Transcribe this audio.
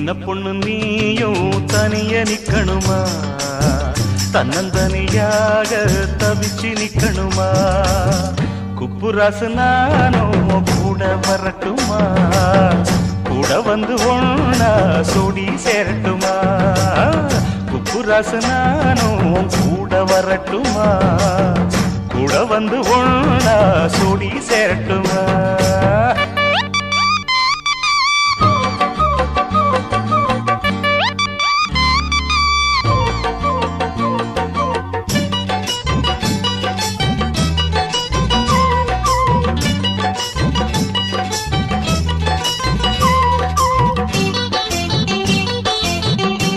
சின்ன பொண்ணு நீயும் தனிய நிக்கணுமா தன்னந்தனியாக தவிச்சு நிக்கணுமா குப்புராசு நானும் கூட வரட்டுமா கூட வந்து ஒண்ணா சோடி சேரட்டுமா குப்புராசு நானும் கூட வரட்டுமா கூட வந்து ஒண்ணா சோடி சேரட்டுமா